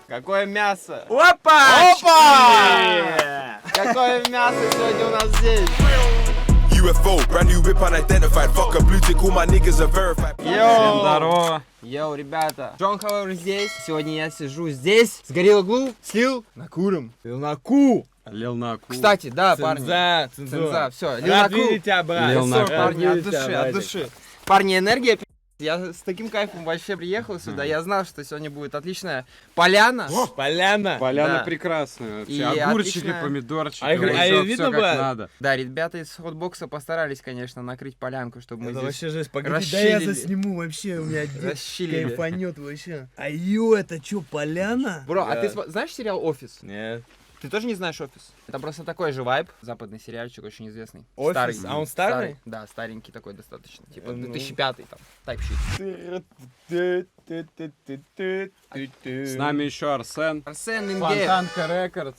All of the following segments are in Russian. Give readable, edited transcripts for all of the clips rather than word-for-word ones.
Какое мясо! Опа! Опа! Какое мясо сегодня у нас здесь! UFO, brand new whip unidentified. Fuck a blue tick, all my niggas are verified. Йоу! Здорово! Йоу, ребята! Джон Хауэр здесь. Сегодня я сижу здесь с Gorilla Glue, слил на куром. Лил на ку! Лил на ку. Кстати, да, парни. Ценза. Все. Лил на ку. Видеть тебя, брат. Лил на ку. Рад Парни, от видеть тебя, души, от братик. души. Парни, энергия, я с таким кайфом вообще приехал сюда. Я знал, что сегодня будет отличная поляна. Поляна. Да. прекрасная вообще. И Огурчики, отличная- помидорчики. А всё видно, как брат? надо. Да, ребята из Хотбокса постарались, конечно, накрыть полянку, чтобы мы Это здесь вообще жесть. Погоди, да я расчилили. засниму вообще, у меня расчилили. кайфанет вообще. А это что, поляна? Бро, а Да. ты знаешь сериал «Офис»? Нет. Ты тоже не знаешь «Офис»? Это просто такой же вайб. Западный сериальчик, очень известный. «Офис»? Старый. А он старый? Да, старенький такой достаточно. Типа Ну. 2005 там. Тайп-щит. С нами еще Арсен. Арсен Инге. Фонтанка Рекордс.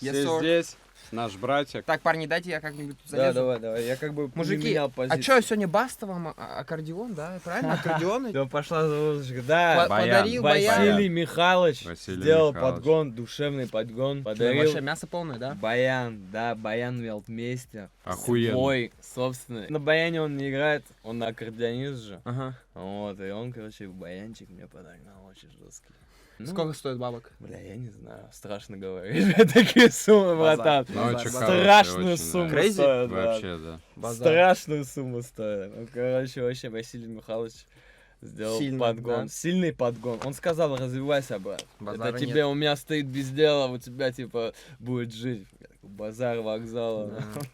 Yes, Все sir. здесь. Наш братик. Так, парни, дайте я как-нибудь тут Да, залезу. давай. Я как бы Мужики, менял а позицию. что, сегодня Баста вам аккордеон, да? Правильно? Аккордеон? Да пошла завозочка. Да, Подарил Баян. Василий Михайлович Василий сделал Михайлович. подгон, душевный подгон. Подарил Вообще мясо полное, да? Баян, да, Баян Велтмейстер. Охуенно. Свой, собственный. На баяне он не играет, он на аккордеонист же. Ага. Вот, и он, короче, баянчик мне подогнал, очень жесткий. Ну, Сколько стоит бабок? Бля, я не знаю, страшно говорить. Такие суммы, братан. Ну, очень Базар. хороший, Страшную очень, сумму да. Crazy? стоит, да. Вообще, да. Базар. Страшную сумму стоит. Ну, короче, вообще Василий Михайлович сделал Сильно, подгон. да? Сильный подгон. Он сказал, развивайся, брат. Базара Это тебе у меня стоит без дела, у тебя, типа, будет жить. Базар, вокзал.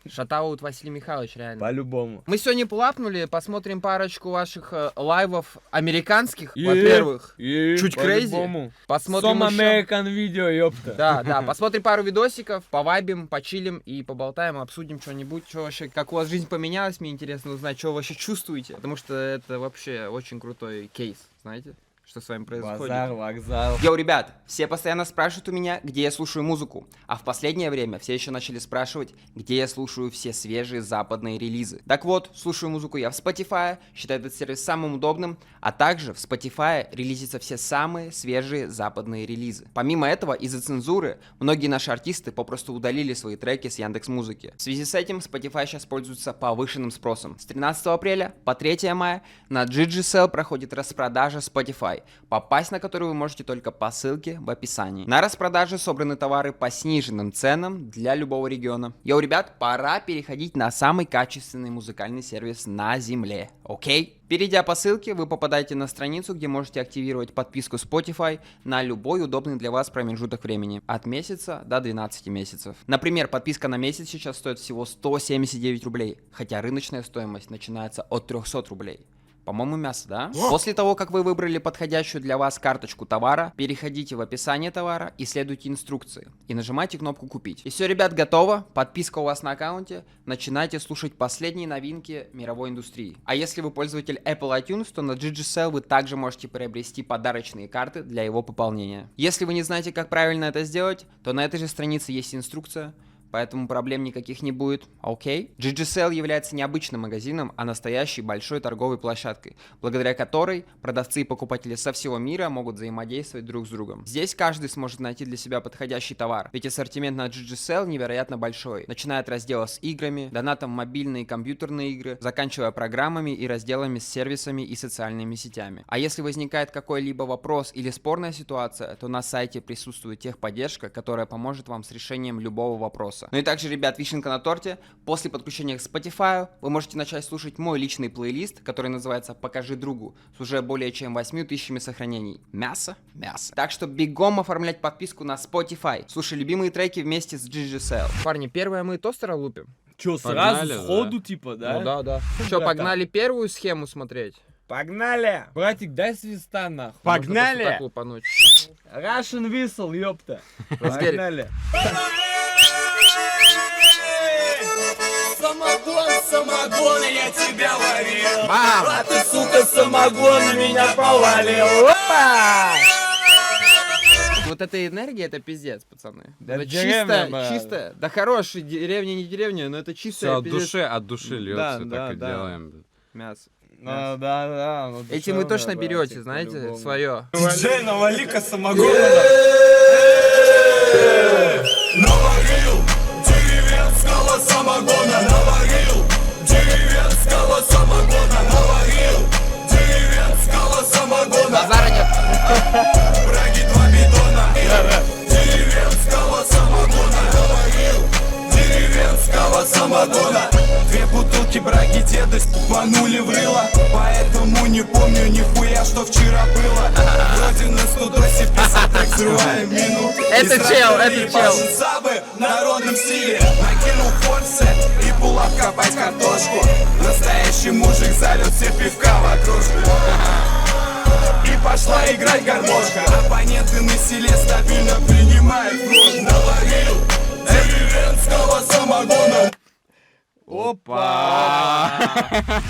Шатаут Василий Михайлович, реально. По-любому. Мы сегодня плапнули, посмотрим парочку ваших лайвов американских, во-первых. Чуть crazy. По-любому. Посмотрим Some еще- American видео, ёпта. Да, посмотрим пару видосиков, повайбим, почилим и поболтаем, обсудим что-нибудь, что вообще, как у вас жизнь поменялась, мне интересно узнать, что вы вообще чувствуете, потому что это вообще очень крутой кейс, знаете, что с вами происходит. Базар, вокзал. Йоу, ребят, все постоянно спрашивают у меня, где я слушаю музыку, а в последнее время все еще начали спрашивать, где я слушаю все свежие западные релизы. Так вот, слушаю музыку я в Spotify, считаю этот сервис самым удобным, а также в Spotify релизятся все самые свежие западные релизы. Помимо этого, из-за цензуры, многие наши артисты попросту удалили свои треки с Яндекс.Музыки. В связи с этим Spotify сейчас пользуется повышенным спросом. С 13 апреля по 3 мая на GGSell проходит распродажа Spotify, попасть на которую вы можете только по ссылке в описании. На распродаже собраны товары по сниженным ценам для любого региона. Йоу, ребят, пора переходить на самый качественный музыкальный сервис на земле, окей? Перейдя по ссылке, вы попадаете на страницу, где можете активировать подписку Spotify на любой удобный для вас промежуток времени. От месяца до 12 месяцев. Например, подписка на месяц сейчас стоит всего 179 рублей, хотя рыночная стоимость начинается от 300 рублей. По-моему, мясо, да? После того, как вы выбрали подходящую для вас карточку товара, переходите в описание товара и следуйте инструкции. И нажимайте кнопку «Купить». И все, ребят, готово. Подписка у вас на аккаунте. Начинайте слушать последние новинки мировой индустрии. А если вы пользователь Apple iTunes, то на GGSell вы также можете приобрести подарочные карты для его пополнения. Если вы не знаете, как правильно это сделать, то на этой же странице есть инструкция. Поэтому проблем никаких не будет, окей? GGSell является не обычным магазином, а настоящей большой торговой площадкой, благодаря которой продавцы и покупатели со всего мира могут взаимодействовать друг с другом. Здесь каждый сможет найти для себя подходящий товар, ведь ассортимент на GGSell невероятно большой, начиная от раздела с играми, донатом в мобильные и компьютерные игры, заканчивая программами и разделами с сервисами и социальными сетями. А если возникает какой-либо вопрос или спорная ситуация, то на сайте присутствует техподдержка, которая поможет вам с решением любого вопроса. Ну и также, ребят, вишенка на торте. После подключения к Spotify вы можете начать слушать мой личный плейлист, который называется «Покажи другу», с уже более чем 8000 сохранений. Мясо? Мясо. Так что бегом оформлять подписку на Spotify. Слушай любимые треки вместе с GGSell. Парни, первое мы тостера лупим. Чё, Погнали, сразу да? сходу, типа, да? Ну да. Че, погнали первую схему смотреть? Погнали! Братик, дай свиста, нахуй. Можно просто так лупануть. Russian whistle, ёпта. Разгерь. Погнали. Самогон самогона я тебя варил. Бам! А ты, сука, самогон на меня повалил. Опа! Вот эта энергия, это пиздец, пацаны. Да это деревня, брат. чистая. Да хорошая деревня, не деревня, но это Все чистая от души льется, да, так и да. делаем. мясо. Да. Ну, Этим вы точно душевно, берете, братик, знаете, по-любому. свое. Диджей, навали-ка самогона. Наварил деревенского самогона. Наварил деревенского самогона. Наварил деревенского самогона. Базара нет. Браги 2 бидона. Деревенского самогона. Наварил деревенского самогона. 2 бутылки браги деда спанули в рыло. Поэтому не помню нихуя, что вчера было. Вроде на студосе писал, так взрываем мину. Это чел. Сабы в народном стиле. Накинул форсет и пулап копать картошку. Настоящий мужик залил все пивка в окружку. И пошла играть гармошка. Оппоненты на селе стабильно принимают кровь. Наварил деревенского самогона. Опа!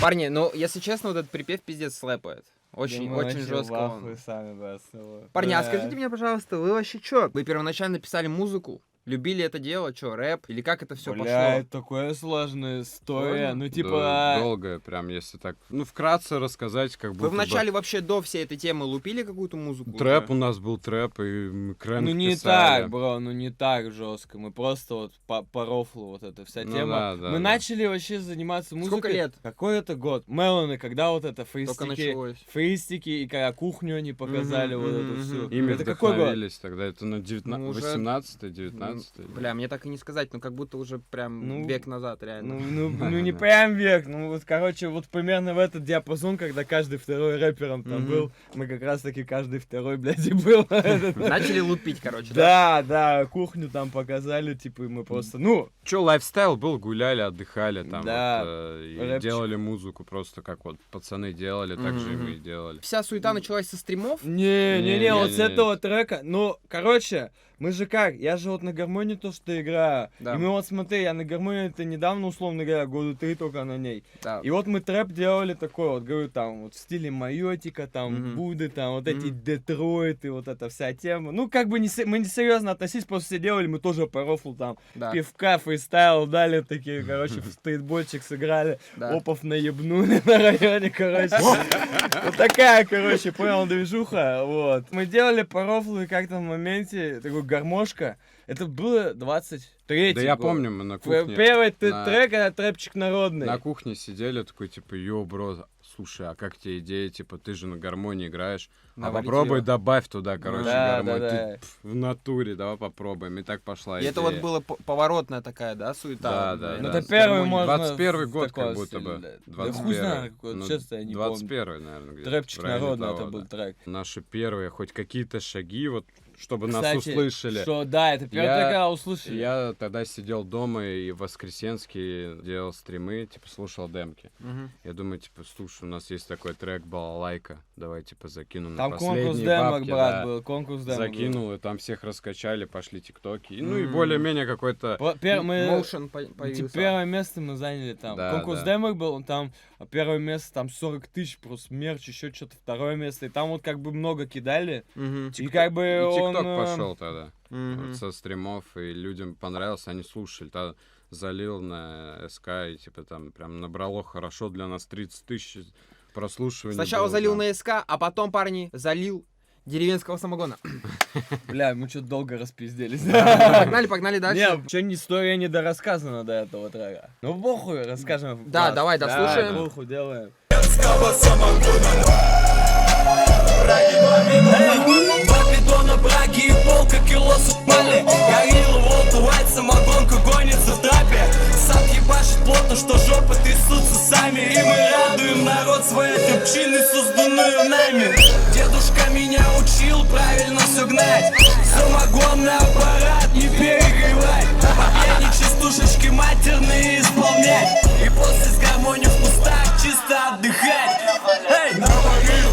Парни, ну, если честно, вот этот припев пиздец слэпает. Очень, Мы очень вообще жестко. в он. ахуе сами, брат, с того. Парни, а Да. скажите мне, пожалуйста, вы вообще чё? Вы первоначально писали музыку? Любили это дело? Чё, рэп? Или как это все Бля, пошло? это такая сложная история. Сложно? Ну, Да, типа... долгое, прям, если так, ну, вкратце рассказать, как будто Вы бы вначале вообще до всей этой темы лупили какую-то музыку? Трэп у уже? нас был трэп, и мы крэнк Ну не писали. так, бро, ну не так жестко. Мы просто вот по рофлу вот эта вся Ну тема. да, да, Мы да. начали вообще заниматься музыкой. Сколько лет? Какой это год? Мелоны, когда вот это Только началось. фейстики, и когда кухню они показали, Мгм, вот мгм, эту всю. мгм. Ими Это какой год? вдохновились тогда, это на 19, Ну, уже- 18-й, 19-й. Бля, мне так и не сказать, ну как будто уже прям Ну, век назад, реально. Ну не прям век, ну вот, короче, вот примерно в этот диапазон, когда каждый второй рэпером там Мгм. был, мы как раз таки каждый второй, блядь, и был. Начали лупить, короче, да? Да, кухню там показали, типа, и мы просто, ну, Чё, лайфстайл был, гуляли, отдыхали там, Да, вот, и рэпчик. делали музыку просто как вот пацаны делали, так же и мы и делали. Вся суета началась со стримов? не, вот с Не-не-не. этого трека, ну, короче, мы же как, я же вот на гармонии то, что играю, Да. и мы вот смотри, я на гармонии это недавно, условно говоря, года 3 только на ней, Да. и вот мы трэп делали такой, вот, говорю, там, вот в стиле Майотика, там, Мгм. Будды, там, вот эти Мгм. Детройты, вот эта вся тема, ну, как бы мы не серьезно относились, просто все делали, мы тоже по рофлу там, Да. пивка, фристайл дали, такие, короче, в стритбольчик сыграли, Да. опов наебнули на районе, короче. Вот такая, короче, понял, движуха, вот. Мы делали по рофлу, и как-то в моменте, такой гармошка, это было 23-й Да я год. помню, мы на кухне... Первый на- трек, это трэпчик народный. На кухне сидели, такой, типа, йо, бро, слушай, а как тебе идея, типа, ты же на гармонии играешь, а Навалить попробуй её. добавь туда, короче, Да, гармонию. да, Ты, да. в натуре, давай попробуем. И так пошла И идея. это вот было поворотная такая, да, суета? Да, вот, да, блин, Ну, да. это первый, гармония. можно... 21 в год, таком как будто стиле, бы. да. 21. Да хуй знает, какой, Ну, честно, я не помню. 21, наверное, где-то. Трэпчик в районе народный, того, это был да. трек. Наши первые хоть какие-то шаги, вот, чтобы нас Кстати, услышали. что, да, это первый Я- трек, когда услышали. Я тогда сидел дома и в Воскресенске делал стримы, типа, слушал демки. Мгм. Я думаю, типа, слушай, у нас есть такой трек «Балалайка», давай, типа, закину Там на конкурс последние демок, бабки, брат, да. был, конкурс демок. Закинул, и там всех раскачали, пошли тиктоки. Ну и М. более-менее какой-то... Мы... Motion Типа, появился. первое место мы заняли там. Да, Конкурс да. демок был, там первое место, там 40 тысяч, просто мерч, еще что-то второе место. И там вот как бы много кидали. Мгм. И как бы И он... тикток пошел тогда. Мгм. Вот со стримов, и людям понравилось, они слушали. Та залил на СК, и типа там прям набрало хорошо для нас 30 тысяч прослушиваний. Сначала было, залил да. на СК, а потом, парни, залил деревенского самогона. Бля, мы что-то долго распизделись. Погнали дальше. Не, что история не дорассказана до этого трека. Ну похуй, расскажем. Да, давай, дослушаем. Да, похуй, делаем. Два бидона браги и полка кило супали. Горилла, волт, уайт, самогонку гонится в трапе. Сам ебашит плотно, что жопы трясутся сами. И мы радуем народ своей трубчиной, созданную нами. Дедушка меня учил правильно все гнать. Самогонный аппарат не перегревать. По пьяни частушечки матерные исполнять. И после с гармонию в кустах чисто отдыхать. Эй, наварил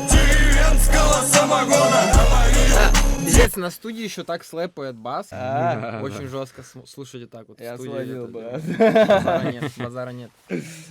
деревенского самогона. Наварил Кстати, на студии еще так слэпает бас. Очень жестко слушайте так вот. в Я студии сводил, это, брат. базара нет.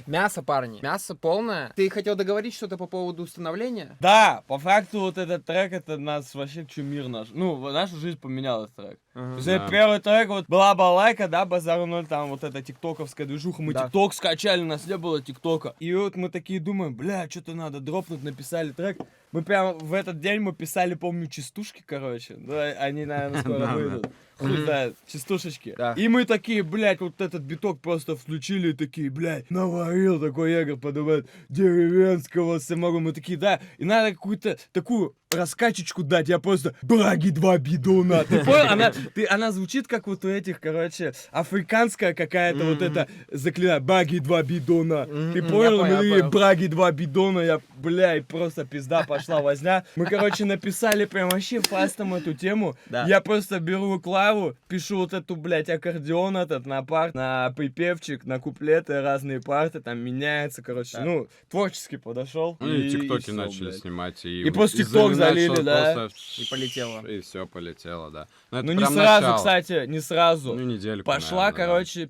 Мясо, парни. Мясо полное. Ты хотел договорить что-то по поводу установления? Да, по факту вот этот трек, это нас вообще чумир наш. Ну, наша жизнь поменялась трек. То есть Да. первый трек, вот была балайка, да, базар 0, там вот эта тиктоковская движуха, мы Да. тикток скачали, у нас не было тиктока. И вот мы такие думаем, бля, что-то надо дропнуть, написали трек. Мы прям в этот день мы писали, помню, частушки, короче. Да, они, наверное, скоро выйдут. Хуй знает, частушечки. Да. И мы такие, блядь, вот этот биток просто включили, и такие, блядь, наварил такой Егор, подумает, деревенского самого. Мы такие, да, и надо какую-то такую раскачечку дать, я просто браги 2 бидона. Ты понял? Она звучит как вот у этих, короче, африканская какая-то вот эта заклинание. Браги 2 бидона. Ты понял? я Мы такие, понял. браги 2 бидона, я, бля, и просто пизда пошла возня. Мы, короче, написали прям вообще фастом эту тему. Да. Я просто беру клаву, пишу вот эту, блядь, аккордеон этот на парт, на припевчик, на куплеты, разные парты, там меняется, короче, ну, творчески подошел. Ну и тиктоки всё, начали блядь. снимать. И просто ТикТок запоминать, залили, что да. просто И полетело. И все полетело, да. Но это Ну, не прям сразу, начало. кстати, не сразу. Ну, недельку, Пошла, наверное, да. короче,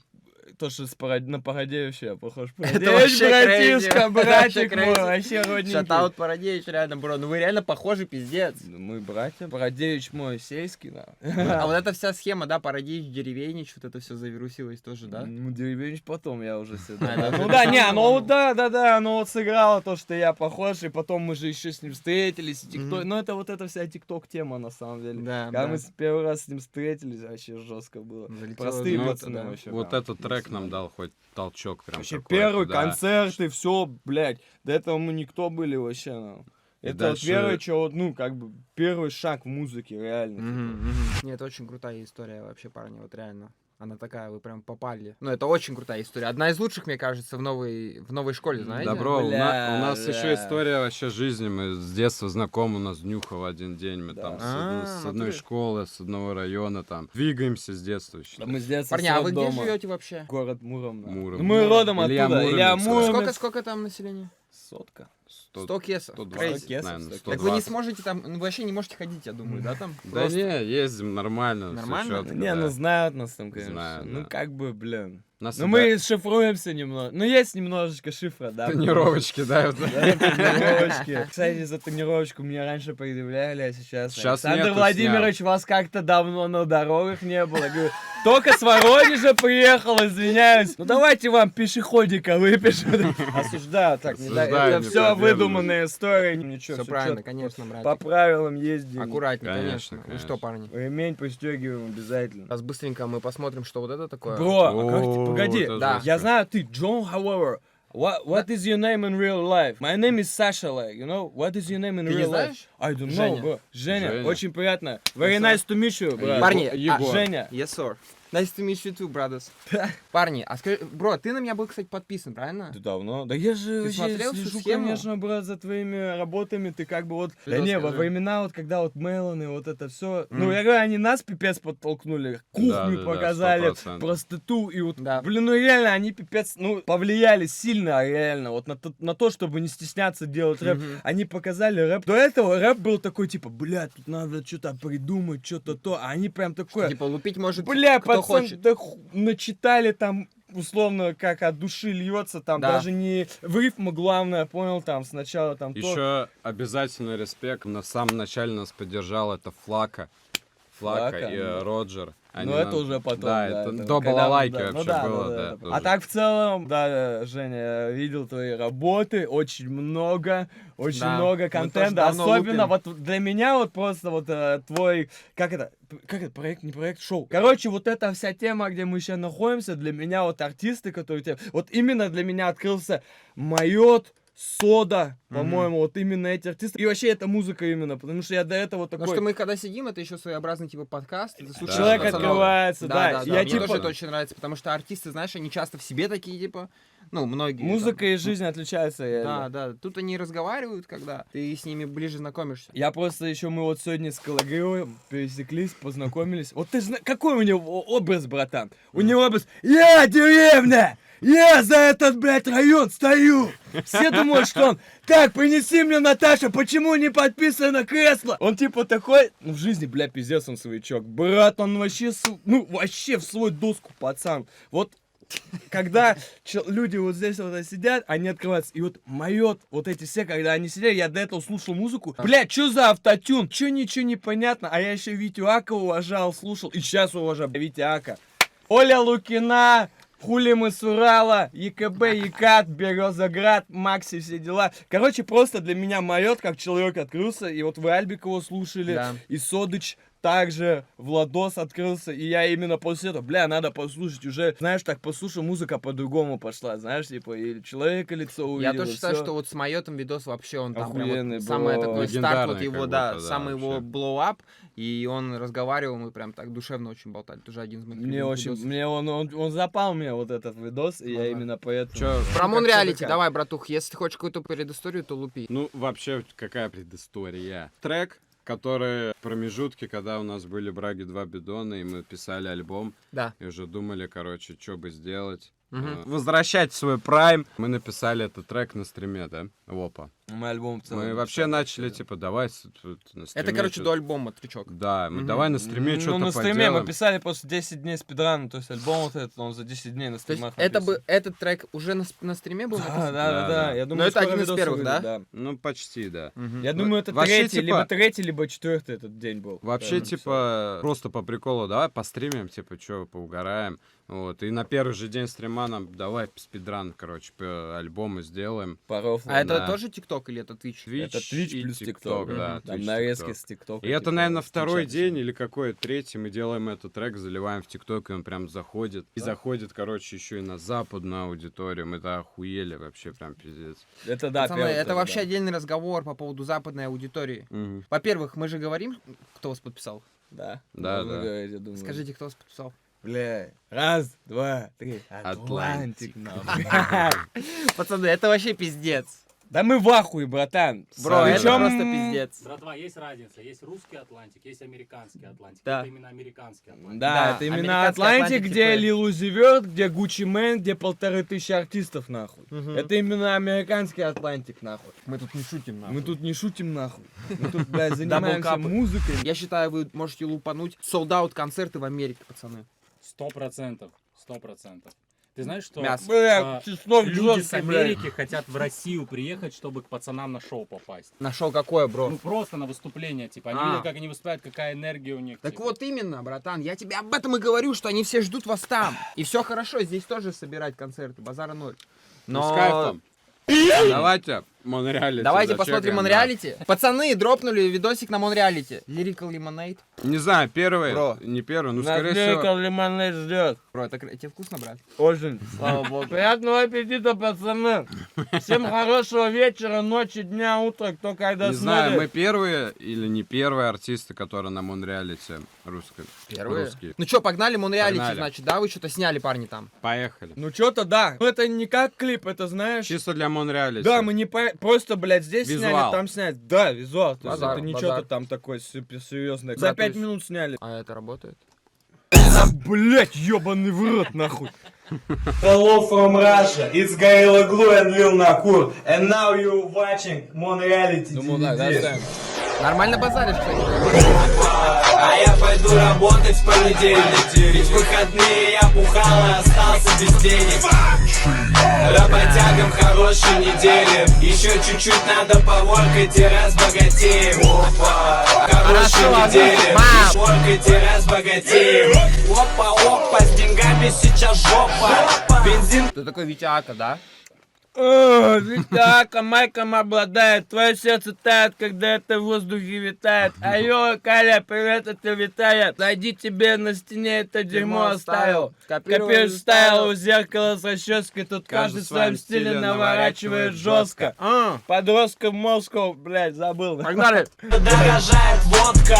то, что на Парадеевича я похож. Это вообще братишка, crazy. братик Это мой, вообще вообще родненький. Шатаут Парадеевич, реально, бро. Ну вы реально похожи, пиздец. Ну, мы братья. Парадеевич мой сельский, да. А вот эта вся схема, да, Парадеевич, Деревенич, вот это все завирусилось тоже, да? Ну, Деревенич потом, я уже все. А, это Ну уже да, сам не, думал. оно вот, да, оно вот сыграло то, что я похож, и потом мы же еще с ним встретились, и тикток. Ну, это вот эта вся тикток-тема, на самом деле. Да, Когда да. мы первый раз с ним встретились, вообще жестко было. Залетело Простые золото, пацаны да. вообще. Вот прям этот трек максимально. нам дал хоть толчок прям Вообще какой-то, первый да. концерт и все, блядь. До этого мы никто были вообще. Ну. И Это дальше- вот первый, что вот, ну, как бы, первый шаг в музыке, реально. Нет, это очень крутая история вообще, парни, вот реально. Она такая, вы прям попали. Ну, это очень крутая история. Одна из лучших, мне кажется, в новой школе, знаете? Добро, у нас Бля. еще история вообще жизни. Мы с детства знакомы, у нас днюха в один день. Мы Да. там с в одной натуре? школы, с одного района там. Двигаемся с детства. Да считай. мы с детства Парни, а вы где дома. живете вообще? Город Муром. Да. Муром. Ну, мы родом Илья оттуда. Илья Муромец, Муромец. Сколько там населения? Сотка. 100 кесов. 120, Crazy. наверное, Так Так вы не 120. сможете там, ну, вы вообще не можете ходить, я думаю, да, там? Да не, ездим нормально. всё Нормально? чётко, Не, да. ну знают нас там, конечно. Знают, Ну, да. как бы, блин. Нас Ну, и мы шифруемся немного. Ну, есть немножечко шифра, да. тренировочки, да. вот. Да, тренировочки. Кстати, за тренировочку мне раньше предъявляли, а сейчас... Сейчас Александр нету, Владимирович, вас как-то давно на дорогах не было. Говорю, только с Воронежа приехал, извиняюсь. Ну, давайте вам пешеходика выпишем. Осуждаю, так, не да, Осуждаю, это не все поддерживаю. выдуманная история. Ничего, Все всё правильно, чётко. конечно, брат. По правилам ездим. Аккуратнее, Конечно, конечно. Вы конечно. что, парни? Ремень пристегиваем обязательно. Сейчас быстренько мы посмотрим, что вот это такое. Бро, а как ты? О, Погоди. это Да. жестко. Я знаю, ты Джон, however. What is your name in real life? My name is Sasha, like, you know? What is your name in Ты не real life? знаешь? I don't know, Женя. bro. Женя, Женя. очень приятно. Very nice to meet you, брат. Парни, Егор. Женя. Yes, sir. Nice to meet you too, brothers. Парни, а скажи, бро, ты на меня был, кстати, подписан, правильно? Ты давно? Да я же вообще смотрел всю слежу, схему? конечно, брат, за твоими работами. Ты как бы вот... Да Что не, во скажи? времена вот, когда вот Мелоны, вот это все. Ну, я говорю, они нас пипец подтолкнули. Кухню Да, показали, 100%. простоту. И вот, Да. блин, ну реально, они пипец, ну, повлияли сильно, реально. Вот на то, чтобы не стесняться делать рэп. Они показали рэп. До этого рэп был такой, типа, бля, тут надо что-то придумать, что-то то. А они прям такое... Типа лупить может Бля, кто пацан, хочет. да начитали там, условно, как от души льется, там Да. даже не в рифму, главное, понял, там сначала там то. Еще обязательно респект. На самом начале нас поддержал это Флака Флака, и ну. Роджер. Они Ну, это нам- уже потом, Да, да. это это до когда- балалайки да, вообще ну да, было, да, да. да. тоже. А так в целом, да, Женя, я видел твои работы, очень много Да, много мы контента, тоже давно особенно лупим. вот для меня вот просто вот твой, как это, проект, не проект, шоу. Короче, вот эта вся тема, где мы сейчас находимся, для меня вот артисты, которые, вот именно для меня открылся Майот, Сода, по-моему, вот именно эти артисты. И вообще эта музыка именно, потому что я до этого такой... Потому что мы когда сидим, это еще своеобразный типа подкаст. Ты слушаешь Человек пацанов. открывается, да. Да, Я мне типа- тоже это очень нравится, потому что артисты, знаешь, они часто в себе такие, типа, ну, многие. Музыка там. и жизнь отличаются, реально. Да. Тут они разговаривают, когда ты с ними ближе знакомишься. Я просто еще, мы вот сегодня с Калагеевым пересеклись, познакомились. Вот ты знаешь, какой у него образ, братан? У него образ «Я деревня! я за этот, блядь, район стою. Все думают, что он, так, принеси мне, Наташа, почему не подписано кресло? Он типа такой, ну в жизни, бля, пиздец он своячок. Брат, он вообще, вообще в свой доску, пацан. Вот когда люди вот здесь вот сидят, они открываются, и вот моет вот эти все, когда они сидели, я до этого слушал музыку. Блядь, что за автотюн? Чё ничего не понятно? А я еще Витю Ака уважал, слушал, и сейчас уважаю Витя Ака. Оля Лукина, Хули мы с Урала, ЕКБ, Екат, Березоград, Макси, все дела. Короче, просто для меня моет, как человек открылся, и вот вы Альбикова слушали, Да. и Содыч также, Владос открылся, и я именно после этого, бля, надо послушать уже, знаешь, так послушал, музыка по-другому пошла, знаешь, типа, и человека лицо увидел. Я тоже считаю, всё. что вот с Майотом видос вообще он там прям Охуенный вот самый был. такой старт Легендарный вот его, как да, будто, да, самый его вообще. blow-up, и он разговаривал, мы прям так душевно очень болтали, тоже один из моих Мне любимых очень, видосов. мне он запал мне вот этот видос, и я Ага. именно поэтому... Чё? Про как Монреалити, ЦДК. давай, братух, если ты хочешь какую-то предысторию, то лупи. Ну, вообще, какая предыстория? Трек, который в промежутке, когда у нас были Браги 2 бидона, и мы писали альбом, Да. и уже думали, короче, что бы сделать. Мгм. Возвращать свой прайм. Мы написали этот трек на стриме, да? Опа. Мы альбом в целом Мы вообще написали, начали, да. типа, давай тут на стриме. Это, короче, чё- до альбома трючок. Да, мы Мгм. давай на стриме Ну, что-то на стриме поделаем. мы писали просто 10 дней спидрана, то есть альбом вот этот, он за 10 дней на То есть стримах это написан. бы этот трек уже на стриме был Да, написан? да, Да, да. да. Я думаю, Но это скоро один из видосы первых, выйдут, да? Ну, почти, да. Мгм. Я думаю, это Вообще, третий, типа- либо третий, либо четвертый этот день был. Вообще, когда я типа, просто по приколу, давай постримим, типа, что, поугараем. Вот, и на первый же день стрима нам давай спидран, короче, по альбому сделаем. написал. Паров. А это Да. тоже ТикТок или это Twitch? Это Twitch и плюс TikTok, ТикТок. да. Там Twitch, нарезки TikTok. с ТикТока. И это, типа, наверное, с второй Твича. день или какой, третий, мы делаем этот трек, заливаем в ТикТок, и он прям заходит. И заходит, короче, еще и на западную аудиторию. Мы-то охуели вообще, прям пиздец. Это да, Пацаны, первый это трек, вообще да. отдельный разговор по поводу западной аудитории. Мгм. Во-первых, мы же говорим, кто вас подписал. Да, Да, можно да. говорить, я думаю. Скажите, кто вас подписал. Бля, раз, два, три. Атлантик. нахуй. Пацаны, это вообще пиздец. Да мы в ахуе, братан. Бро, это Причём- просто пиздец. Братва, есть разница. Есть русский Атлантик, есть американский Атлантик. Да. Это именно американский Атлантик. Да, Да, это именно американский Атлантик, Атлантик, где типа- Лил Узи Верт, где Гуччи Мэн, где 1500 артистов, нахуй. Мгм. Это именно американский Атлантик, нахуй. Мы тут не шутим, нахуй. Мы тут не шутим, нахуй. Мы тут, блядь, занимаемся Даблкапы. музыкой. Я считаю, вы можете лупануть солд-аут концерты в Америке, пацаны. 100%. 100%. Ты знаешь, что Мясо. Бля, чеснок люди с жёсткий, блядь. Америки хотят в Россию приехать, чтобы к пацанам на шоу попасть? Нашел какое, бро? Ну просто на выступление, типа. Они А. видят, как они выступают, какая энергия у них. Так типа. вот именно, братан, я тебе об этом и говорю, что они все ждут вас там. И все хорошо, здесь тоже собирать концерты, базара ноль. Ну, с кайфом. Давайте Монреалити. Давайте зачекаем, посмотрим да. Монреалити. Пацаны дропнули видосик на Монреалити. Lyrical Lemonade. Не знаю, первый, Бро. не первый, ну, Нас скорее всего... Lyrical Lemonade ждет. Бро, это тебе вкусно, брат? Очень. Слава богу. Приятного аппетита, пацаны. Всем хорошего вечера, ночи, дня, утра, кто когда Не знаю, мы смотрит. первые или не первые артисты, которые на Монреалити русские. Русские. Ну что, погнали Монреалити, Погнали. значит, да? Вы что-то сняли, парни, там. Поехали. Ну что-то да. Ну это не как клип, это знаешь. Чисто для Монреалити. Да, мы не просто, блядь, здесь сняли, Визуал. там снять. Да, визуал. То есть Базар, это не базар. что-то там такое супер серьезное. Да, За то 5 есть- минут сняли. А это работает? Блять, ебаный в рот, нахуй. Hello from Russia, it's Gorilla Glue and Lil Nakur, and now you're watching Monreality DVD. Нормально базаришь, кстати. А я пойду работать в понедельник. Ведь в выходные я бухал и остался без денег. Работягам хорошей недели. Еще чуть-чуть надо поворкать и разбогатеем. Хорошей Хорошо, недели. мам. Поворкать и разбогатеем. Опа, с деньгами сейчас жопа. Бензин. Ты такой Витя Ака, да? Витяка, майком обладает, твое сердце тает, когда это в воздухе витает. Айо, Каля, привет, это Витая. Зайди тебе на стене это дерьмо оставил. Копируешь стайл у зеркала с расческой, тут каждый в своем стиле наворачивает жестко. Подростков Москва, блядь, забыл. Погнали. Дорожает водка.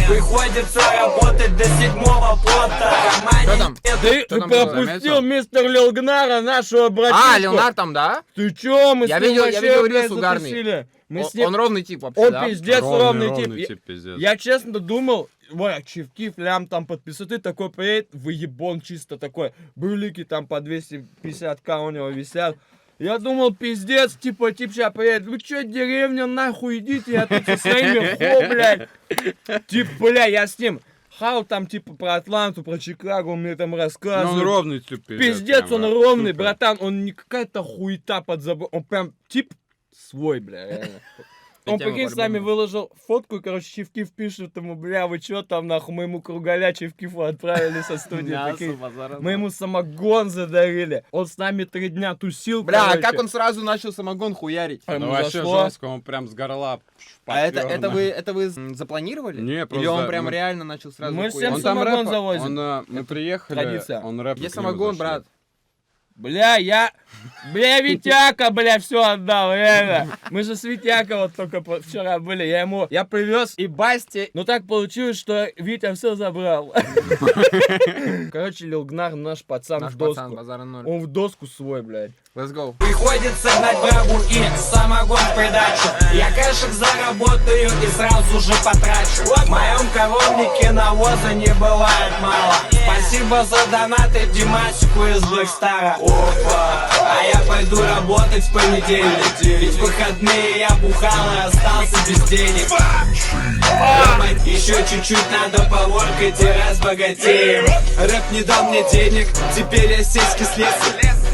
Приходится работать до 7-го пота. Что там? Ты Что там пропустил было? мистер Лилгнара, нашего братишку. А, Леонард там, да? Да? Ты чё, мы Я с ним видел- я вообще, видел блядь, рилс угарный. затусили. Мы Он, с ним... он ровный тип вообще, Он да? пиздец ровный тип. тип, пиздец. Я честно думал, ой, Чевкив, лям там подписал, ты такой приедет, выебон чисто такой, брюлики там по 250к у него висят. Я думал, пиздец, типа, тип сейчас приедет, вы чё, деревня, нахуй идите, я тут со своими хо, блядь. Тип, бля, я с ним хау там, типа, про Атланту, про Чикаго, он мне там Ну, рассказывает. он ровный тип, Пиздец, прям, он а, ровный, супер. братан, он не какая-то хуета под забор, он прям тип свой, бля, реально. Он, тема прикинь, с нами по-любому. выложил фотку, и, короче, Чевкив пишет ему, бля, вы чё там, нахуй, мы ему кругаля Чевкифу отправили со студии, прикинь. Мы ему самогон задарили, он с нами 3 дня тусил, Бля, а короче. как он сразу начал самогон хуярить? А ему Ну, вообще зашло. жестко, он прям с горла. А это вы запланировали? Не, Или просто он прям мы- реально начал сразу Мы хуярить? всем самогон завозим. Мы приехали, традиция. он рэп. Где самогон, брат? Бля, Бля, Витяка, бля, все отдал, реально. Мы же с Витяка вот только вчера были, я привез и Басти. Но так получилось, что Витя все забрал. Короче, Лил Гнар наш пацан Наш в пацан, доску. базара ноль. Он в доску свой, блядь. Let's go. Приходится гнать брагу и самогон в придачу. Я кэшек заработаю и сразу же потрачу. В моем коровнике навоза не бывает мало. Спасибо за донаты Димасику из Блэкстара. Опа, а я пойду работать в понедельник. Ведь в выходные я бухал и остался без денег. Еще чуть-чуть надо поворкать и разбогатеем. Рэп не дал мне денег, теперь я сиськи слез.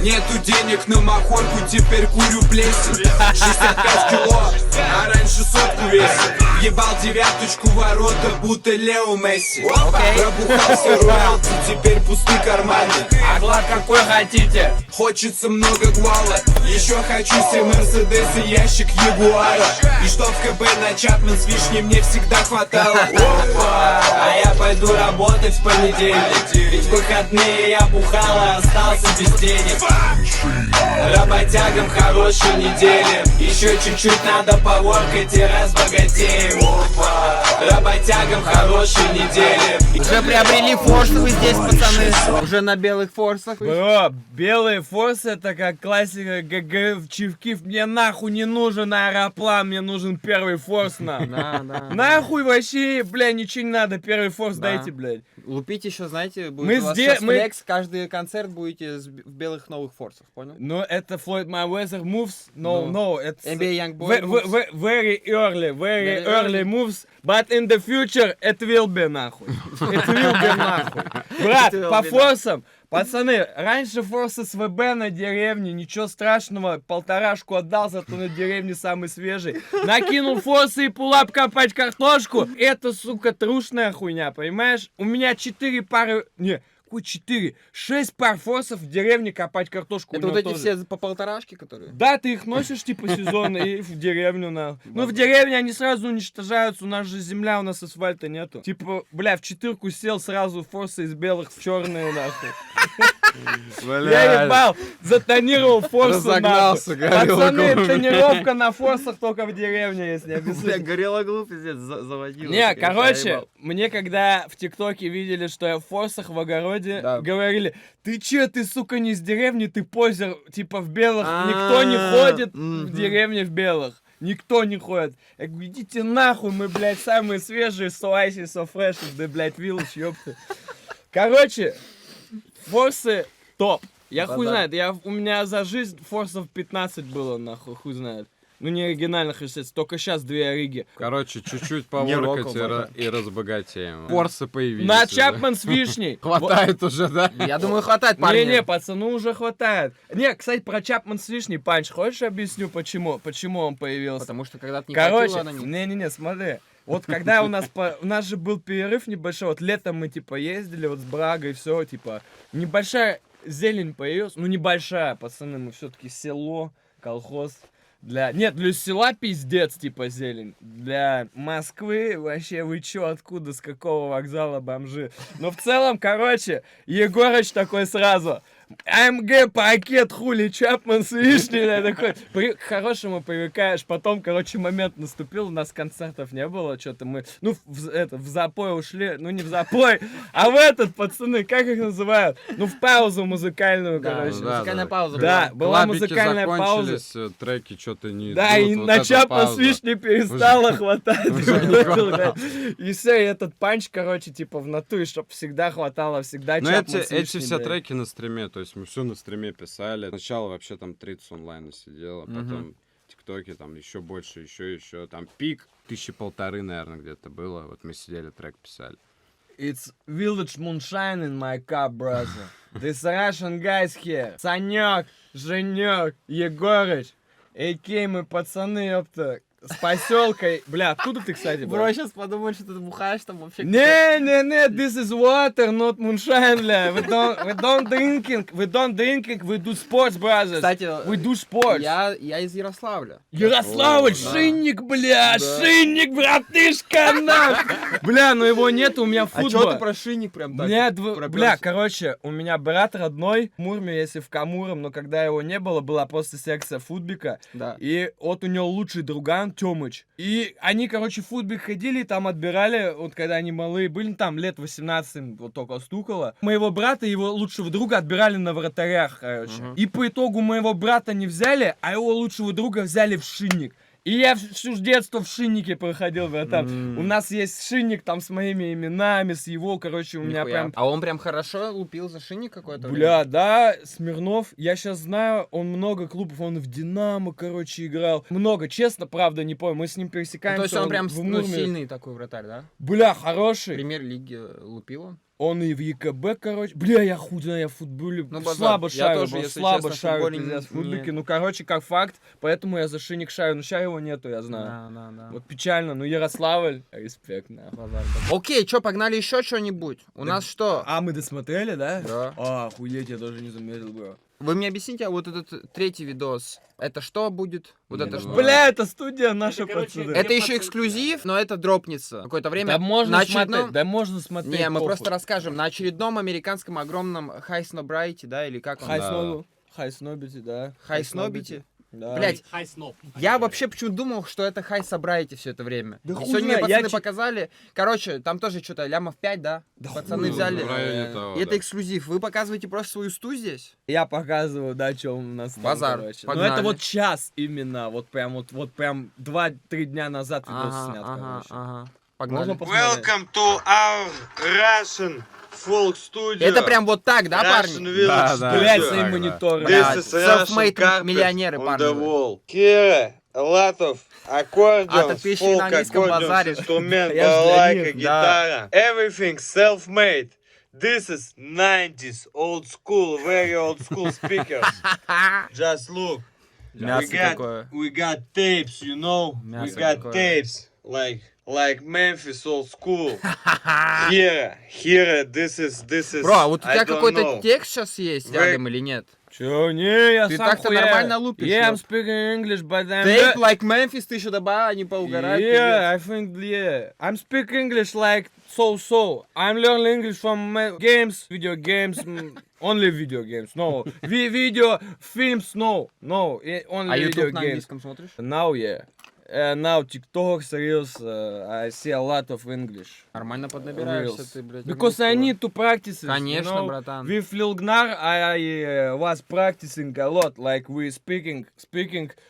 Нету денег на махорку, теперь курю плесень. 65 кило, а раньше сотку весил. Ебал девяточку ворота, будто Лео Месси. Пробухался роялти, теперь пусты карманы. А глад какой хотите? Хочется много гвала. Еще хочу себе Мерседес и ящик Ягуара. И чтоб в КБ на Чапман с вишней мне всегда хватало. Опа! А я пойду работать в понедельник. Ведь в выходные я бухал и остался без денег. Работягам хорошей недели. Еще чуть-чуть надо поворкать и разбогатеем. Опа! Работягам хорошей недели. Уже приобрели форсы вы здесь, пацаны? Уже на белых форсах? Бро, белые форсы это как классика ГГ Чевкив. Мне нахуй не нужен аэроплан, мне нужен первый форс на. Да, да. Нахуй вообще, бля, ничего не надо, первый форс Да. дайте, блядь. Лупить еще, знаете, будет Мы у вас сде- сейчас мы- флекс, каждый концерт будете в белых новых форсах, понял? Но это Floyd Mayweather moves, no, No. it's NBA Youngboy moves. very early, very Very early early. moves, but in the future it will be нахуй. It will be нахуй. Брат, It will по be, форсам, пацаны, раньше форсы с ВБ на деревне, ничего страшного, 1,5 отдал, зато на деревне самый свежий. Накинул форсы и пулап копать картошку, это, сука, трушная хуйня, понимаешь? У меня 4 пары, не, какой 4? 6 пар форсов в деревне копать картошку. у Это вот него эти тоже. все по полторашке, которые? Да, ты их носишь типа сезонно и в деревню на. Ну в деревне они сразу уничтожаются, у нас же земля, у нас асфальта нету. Типа, бля, в 4 сел сразу форсы из белых в черные нахуй. Я ебал, затонировал форсы Разогнался, нахуй. горело Пацаны, глупо. тонировка на форсах только в деревне, если не обессудить. горело глупо здесь заводил. Не, короче, мне когда в ТикТоке видели, что я в форсах в огороде, Да. говорили, ты че, ты, сука, не из деревни, ты позер, типа в белых, никто не ходит в деревне в белых. Никто не ходит. Я говорю, идите нахуй, мы, блядь, самые свежие, so icy, so fresh, да, блядь, Village, ёпта. Короче, форсы топ. Я хуй знает, у меня за жизнь форсов 15 было, нахуй, хуй знает. Ну, не оригинальных, естественно, только сейчас 2 ориги. Короче, чуть-чуть Не поворкать рокал, и разбогатеем. Форсы появились. На уже. Чапман с вишней. Хватает уже, да? Я думаю, хватает, парни. Не-не, пацану уже хватает. Не, кстати, про Чапман с вишней, Панч, хочешь объясню, почему он появился? Потому что когда-то не Короче, хватило на них. не-не-не, смотри. Вот когда у нас же был перерыв небольшой, вот летом мы, типа, ездили вот с Брагой, все, типа, небольшая зелень появилась, ну, небольшая, пацаны, мы все-таки село, колхоз. Для села пиздец, типа, зелень. Для Москвы вообще вы чё, откуда, с какого вокзала бомжи? Но в целом, короче, Егорыч такой сразу. АМГ пакет, хули, Чапман с вишней, я такой, к хорошему привыкаешь. Потом, короче, момент наступил, у нас концертов не было, что-то мы, ну, в запой ушли, ну, не в запой, а в этот, пацаны, как их называют? Ну, в паузу музыкальную, короче. да, Музыкальная да. пауза. Да, была Клабики музыкальная пауза. закончились, треки что-то не Да, идут, и вот на эта Чапман с пауза. вишней перестало хватать. Уже не хватало. И все, и этот панч, короче, типа в натуре, чтоб всегда хватало, всегда Ну, Чапман с эти вишней, все блядь. треки на стриме, то есть мы все на стриме писали. Сначала вообще там 30 онлайна сидело, потом тиктоки там еще больше, еще. Там пик 1500, наверное, где-то было. Вот мы сидели, трек писали. It's village moonshine in my cup, brother. This Russian guys here. Санек, Женек, Егорыч. Эй, мы пацаны, ёпта. С поселка. Бля, откуда ты, кстати, бро? сейчас подумают, что ты бухаешь там вообще. Не, this is water, not moonshine, бля. We don't drinking, we do sports, brothers. Кстати, We do sports. я из Ярославля. Ярославль, Да. Шинник, бля, Шинник, братышка, нахуй. Бля, но его нет, у меня футбол. Шинник прям Бля, короче, у меня брат родной, в Мурме, если в Камуром, но когда его не было, была просто секция футбика. Да. И вот у него лучший друган, Тёмыч. И они, короче, в футбик ходили, и там отбирали, вот когда они малые были, там лет 18 им вот только стукало. Моего брата и его лучшего друга отбирали на вратарях, короче. И по итогу моего брата не взяли, а его лучшего друга взяли в Шинник. И я всю детство в Шиннике проходил, братан. У нас есть Шинник там с моими именами, с его, короче, у меня прям... А он прям хорошо лупил за шинник какой-то? Бля, да, Смирнов, я сейчас знаю, он много клубов, он в Динамо, короче, играл. Много, честно, правда, не помню, мы с ним пересекаемся. То есть он прям в Мурме. сильный такой вратарь, да? Бля, хороший. Премьер-лиги лупил он? Он и в ЕКБ, короче. Бля, я хуй знаю, я в футболе Ну, базар. слабо Я шарю, тоже, бро, если слабо честно, в шарю, футболе пиздец, в не- футбике. Ну, короче, как факт, поэтому я за Шинник шарю. Ну, ща его нету, я знаю. Да. Вот печально, ну, Ярославль, респект, нахуй. Окей, что, погнали еще что-нибудь? У нас что? А, мы досмотрели, да? Да. А, охуеть, я даже не заметил, бро. Вы мне объясните, а вот этот третий видос, это что будет? Вот это что? Бля, это студия наша, короче, пацаны. Это еще эксклюзив, но это дропнется. Какое-то время Да можно на смотреть, очередном... да можно смотреть. Не, мы похуй. просто расскажем. На очередном американском огромном Хайснобрайте, да, или как он? Хайснобити, да. Хайснобити? Да. Блять, Хай сноп. я вообще почему думал, что это Хай Собрайте все это время. Да И хуй сегодня мне знает, я пацаны показали. Короче, там тоже что-то лямов 5, да? Пацаны хуй взяли. В районе того, И это да. эксклюзив. Вы показываете просто свою сту здесь? Я показываю, да, что у нас там, Базар. короче. Погнали. Ну это вот час именно, вот прям 2-3 дня назад видос снят, короче. ага. Погнали. Можно посмотреть? Welcome to our Russian folk studio. Это прям вот так, да, Russian парни? Village Да, да. Studio. Блять, Да, свои да. мониторы. This Блядь, is Russian self-made carpet миллионеры, on парни. the wall. Here, a lot of accordions, А, так ты еще и на folk английском accordions, базаришь. инструмент, Я ж для балалайка, них, гитара. Everything self-made. This is 90s, old school, very old school speakers. Just look. Мясо какое. We got tapes, you know. Мясо We got какое. tapes, like Memphis old school. Here, this is. Бро, а вот у I тебя don't какой-то know. текст сейчас есть Вы- рядом или нет? Чё, не, я Ты сам так-то хуя. нормально лупишь, Yeah, I'm да? speaking English, but I'm... Tape like Memphis, ты еще добавил, они поугарают. Yeah, I think, yeah. I'm speaking English like so. I'm learning English from games, video games, only video games, no. Video, films, no, only А video YouTube на games. английском смотришь? Now, yeah. Now TikTok, Reels, I see a lot of English. Нормально поднабираешься Reels. ты, блядь. Because I need to practice it. Конечно, you know? братан. With Lilgnar, I was practicing a lot. Like we speaking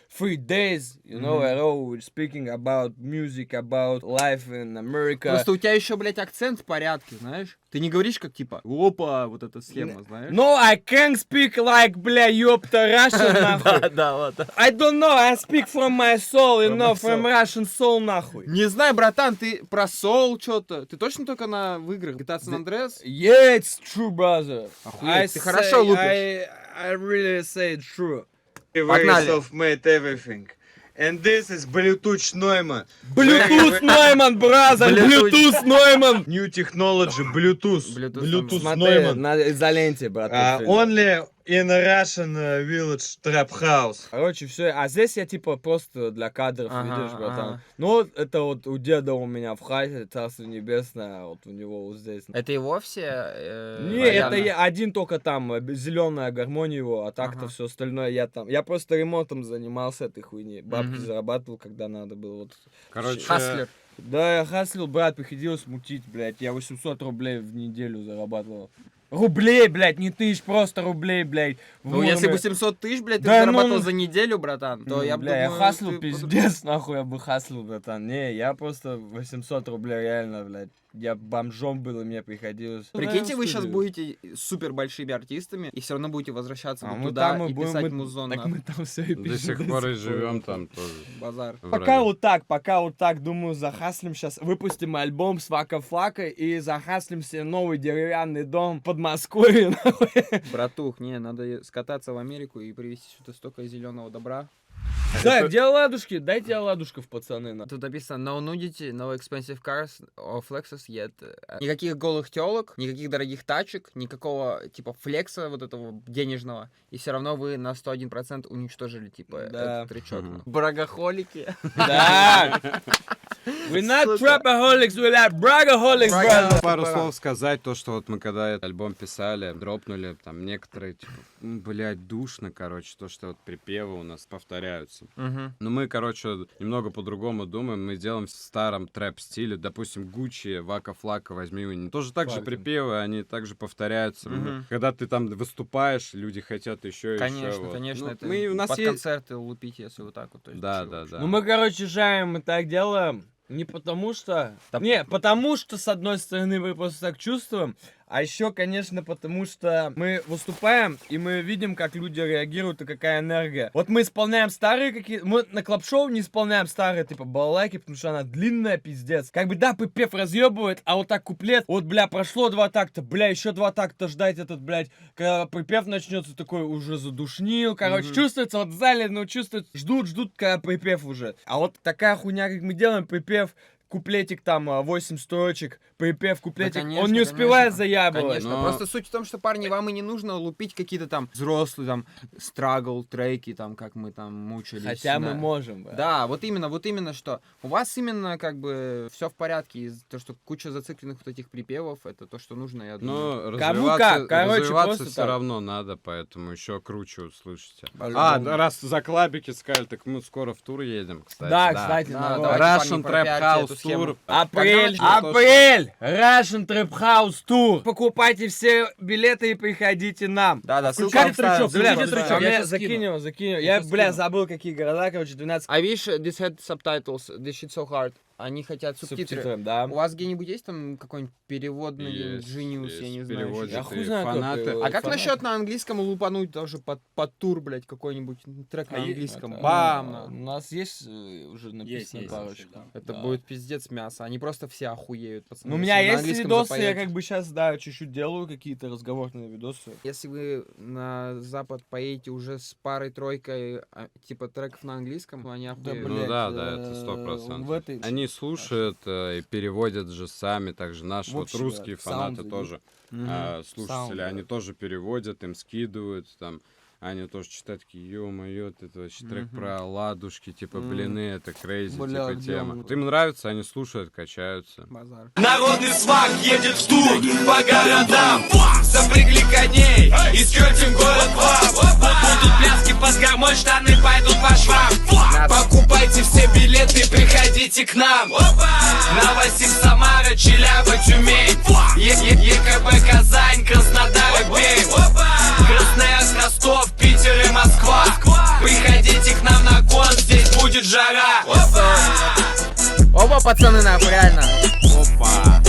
3 days, you know, a row. We're speaking about music, about life in America. Просто у тебя еще, блядь, акцент в порядке, знаешь? Ты не говоришь как типа, опа, вот эта схема, знаешь? No, I can't speak like, бля, ёпта, Russian, нахуй. Да, вот. I don't know, I speak from my soul, you know, from Russian soul, нахуй. Не знаю, братан, ты про соул что-то. Ты точно только в играх GTA San Andreas? Yeah, it's true, brother. Охуеть, ты хорошо лупишь. I really say it's true. Very Погнали. self-made everything. And this is Bluetooth Neumann. Bluetooth Neumann, brother, Bluetooth Neumann. New technology, Bluetooth. Bluetooth Смотри, Neumann. на изоленте, брат. Only in a Russian village trap house. Короче, все. А здесь я типа просто для кадров, Ага, видишь, братан. ага. Ну вот это вот у деда у меня в хате, царство небесное, вот у него вот здесь. Это его все? Не, это я один только там, зеленая гармония его, а так-то Ага. все остальное я там. Я просто ремонтом занимался этой хуйни. Бабки Мгм. зарабатывал, когда надо было. Вот. Короче, Хаслер. Да, я хаслил, брат, приходилось мутить, блядь. Я 800 рублей в неделю зарабатывал. Рублей, блядь, не тысяч, просто рублей, блядь. в Ну, если бы Муроме. 700 тысяч, блядь, ты Да, зарабатывал ну, за неделю, братан, то Ну, я бы бля, я думаю, хаслил, ты пиздец, нахуй, я бы хаслил, братан. Не, я просто 800 рублей, реально, блядь. Я бомжом был, и мне приходилось... Прикиньте, вы в сейчас студию. будете супер большими артистами, и все равно будете возвращаться А вот мы туда там и будем, писать мы- музон. Так мы там все и пишем. до сих пор и живем там тоже. Базар. Пока вот так, думаю, захаслим сейчас, выпустим альбом с Вака-Флака и захаслим себе новый деревянный дом в Подмосковье, нахуй. Братух, не, надо скататься в Америку и привезти сюда столько зеленого добра. Да, где оладушки? Дайте оладушков, пацаны. Тут написано no nudity, no expensive cars or flexes yet. Никаких голых телок, никаких дорогих тачек, никакого типа флекса вот этого денежного. И все равно вы на 101% уничтожили типа Да. этот тречок. Мгм. Брагохолики. Да. We're not trapaholics, we're like bragaholics, brother. Пару слов сказать, то, что вот мы когда этот альбом писали, дропнули, там некоторые, типа, блядь, душно, короче, то, что вот припевы у нас повторяются. Но мы, короче, немного по-другому думаем, мы делаем в старом трэп-стиле, допустим, Гуччи, Вака-Флака, возьми, у них тоже так же Факт. припевы, они также повторяются. Когда ты там выступаешь, люди хотят еще и еще. Конечно, вот. конечно, Ну, это мы, у нас под есть... концерты лупить, если вот так вот. то есть Да, чё да, уж. да. Ну мы, короче, жаем и так делаем. Не потому что... Да. Не, потому что, с одной стороны, мы просто так чувствуем, а еще, конечно, потому что мы выступаем, и мы видим, как люди реагируют, и какая энергия. Вот мы исполняем старые какие... Мы на клаб-шоу не исполняем старые, типа, балалайки, потому что она длинная, пиздец. Как бы, да, припев разъебывает, а вот так куплет, вот, бля, прошло 2 такта, бля, еще 2 такта ждать этот, блядь, когда припев начнется, такой уже задушнил, короче, чувствуется, вот в зале, ну, чувствуют, ждут, когда припев уже. А вот такая хуйня, как мы делаем, припев, куплетик там 8 строчек, припев, куплетик, конечно, он не успевает конечно. заябывать. Конечно, Но- просто суть в том, что, парни, вам и не нужно лупить какие-то там взрослые, там, страгл, треки, там, как мы там мучились. Хотя мы на- можем, брат. Да, вот именно, что у вас именно как бы все в порядке, и то, что куча зацикленных вот этих припевов, это то, что нужно, я думаю. Но Кому развиваться, как, короче, развиваться просто все так. равно надо, поэтому еще круче услышите. По-любому. А, да, раз за клабики сказали, так мы скоро в тур едем, кстати. Да, кстати, Да, народ. давайте, Russian парни, Trap пропиарьте эту House схему. Tour. Апрель, Когда начнёт, апрель! Russian Trap House Tour. Покупайте все билеты и приходите нам. Да, Включайте ссылка тречок, вставим. включите Ссылка тречок. вставим. Я Мне щас скину. закинем. Я Я, щас бля, скину. забыл, какие города, короче, 12 I wish this had subtitles, this shit so hard. Они хотят субтитры. субтитров, да. У вас где-нибудь есть там какой-нибудь переводный Есть, Genius, я не знаю. переводят Я ещё? хуй и знаю, как фанаты. переводят. А как фанаты. насчет на английском лупануть тоже под тур, блядь, какой-нибудь трек на А е- английском? Это, Бам! У на. нас есть уже написано есть, парочку. да. Это Да. будет пиздец мясо. Они просто все охуеют, пацаны. Ну, у меня если на есть английском видосы, я запаять. как бы сейчас, да, чуть-чуть делаю какие-то разговорные видосы. Если вы на запад поедете уже с парой-тройкой, типа треков на английском, они охуеют. Ну блядь, да, это 100%. в этой- Они слушают и переводят же сами, также наши В вот общем, русские да, фанаты саунд тоже, слушатели, Саунд, они да. тоже переводят, им скидывают, там, они тоже читают, такие, ё-моё, это вообще трек про ладушки, типа, блины, это крейзи, Бля, типа, где тема. он? Вот им нравится, они слушают, качаются. Базар. Народный свак едет в тур по городам. Запрягли коней и скрутим город вам. Будут пляски под гармонь, штаны пойдут по швам. Покупайте все билеты, приходите к нам. Новосиб, Самара, Челябы, Тюмень, ЕКБ, Казань, Краснодар и Пермь, Красноярск, Ростов, Питер и Москва. Приходите к нам на кон, здесь будет жара. Опа, пацаны, нахуй, реально. Опа!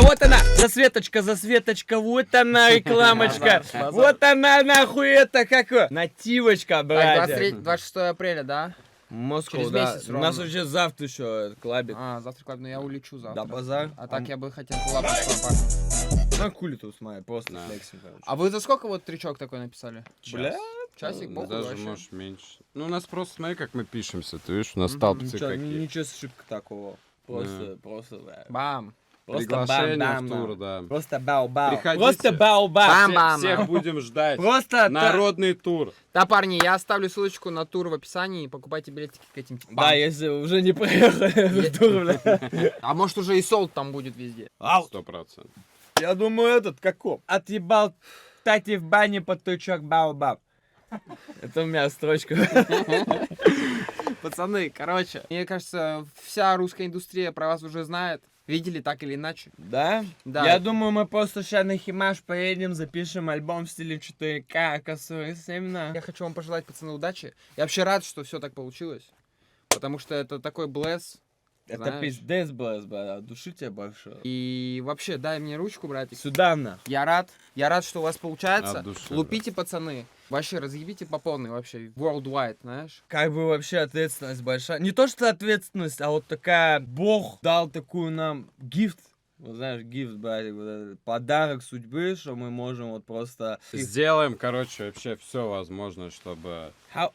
Вот она, засветочка, вот она, рекламочка. Базар. Вот она, нахуй, это как нативочка, Так, братья. 26 апреля, да? Москва, через да. месяц У нас ровно. уже завтра еще клабит. А, завтра, ладно, я улечу завтра. Да, базар. А так я бы хотел лапать папа. Ну, хули тут смотри, просто Да. флексим, короче. А вы за сколько вот тречок такой написали? Бля, Часик, похуй Даже, вообще. может, меньше. Ну, у нас просто, смотри, как мы пишемся, ты видишь, у нас столбцы ничего, какие. ничего ошибка такого. Просто, да. Бам. Просто Приглашение бам-бам, в тур, да. Просто бау-бау. Приходите. Просто бау-бау. Бам-бам. Всех будем ждать. Просто... Народный тур. Да, парни, я оставлю ссылочку на тур в описании, покупайте билетики к этим типам. Да, если уже не проехали в тур, бля. А может уже и солд там будет везде. 100%. Я думаю, этот, каков? Отъебал Тати в бане под тычок бау-бау. Это у меня строчка. Пацаны, короче, мне кажется, вся русская индустрия про вас уже знает. Видели так или иначе. Да? Да. Я думаю, мы просто сейчас на Химаш поедем, запишем альбом в стиле 4К, косой, именно. Я хочу вам пожелать, пацаны, удачи. Я вообще рад, что все так получилось. Потому что это такой блесс. Это знаешь. пиздец, бля, души тебе большое. И вообще, дай мне ручку, братик. Сюда на. Я рад, что у вас получается. От души, Лупите, пацаны. Вообще, разъебите по полной вообще. Worldwide, знаешь. Как бы вообще ответственность большая. Не то, что ответственность, а вот такая... Бог дал такую нам гифт. Вот знаешь, гифт, братик, вот этот подарок судьбы, что мы можем вот просто... Сделаем, короче, вообще все возможное, чтобы How,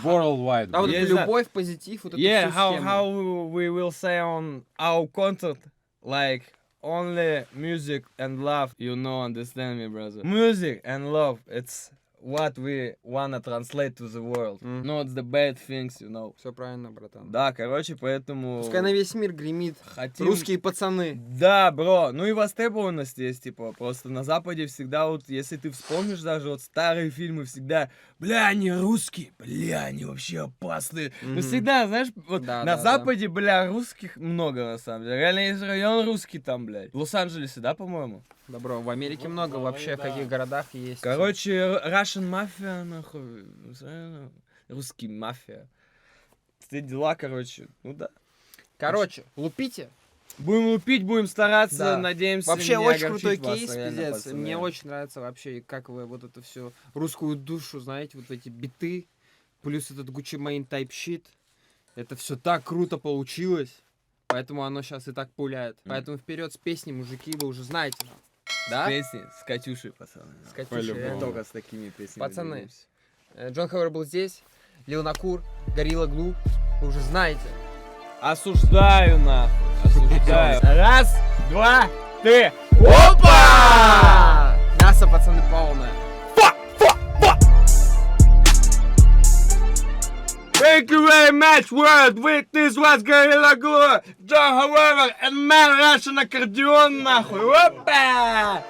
worldwide. А вот был. Я эту знаю. любовь, позитив, вот эту yeah, всю how, схему. how we will say on our content, like, only music and love, you know, understand me, brother. Music and love, it's what we wanna translate to the world, not the bad things, you know. Все правильно, братан. Да, короче, поэтому... Пускай на весь мир гремит. хотим... Русские пацаны. Да, бро, ну и востребованность есть, типа, просто на Западе всегда вот, если ты вспомнишь даже вот старые фильмы, всегда, бля, они русские, бля, они вообще опасные. Ну всегда, знаешь, вот Да, на да, Западе, бля, русских много на самом деле. Реально есть район русский там, блядь. В Лос-Анджелесе, да, по-моему? Добро, в Америке много вообще, в каких городах есть. Короче, Russian Mafia, нахуй, русский мафия. Все дела, короче, ну да. Короче, лупите. Будем лупить, будем стараться, Да. надеемся, Вообще не очень огорчить крутой вас, кейс, реально, пиздец. пацаны. Мне очень нравится вообще, как вы вот это все русскую душу, знаете, вот эти биты, плюс этот Gucci Mane type shit. Это все так круто получилось. Поэтому оно сейчас и так пуляет. Поэтому вперед с песней, мужики, вы уже знаете. Да? Песни с Катюшей, пацаны. С Катюшей, По-любому. реально. Только с такими песнями. Пацаны. двигаемся. Джон Хауэр был здесь, Лил Накур, Горилла Глу. Вы уже знаете. Осуждаю, нахуй. Осуждаю. Раз, два, три. Опа! Мясо, пацаны, полное. Thank you very much, world. With this was Gorilla Glue, John However, and man Russian accordion, нахуй. Опа!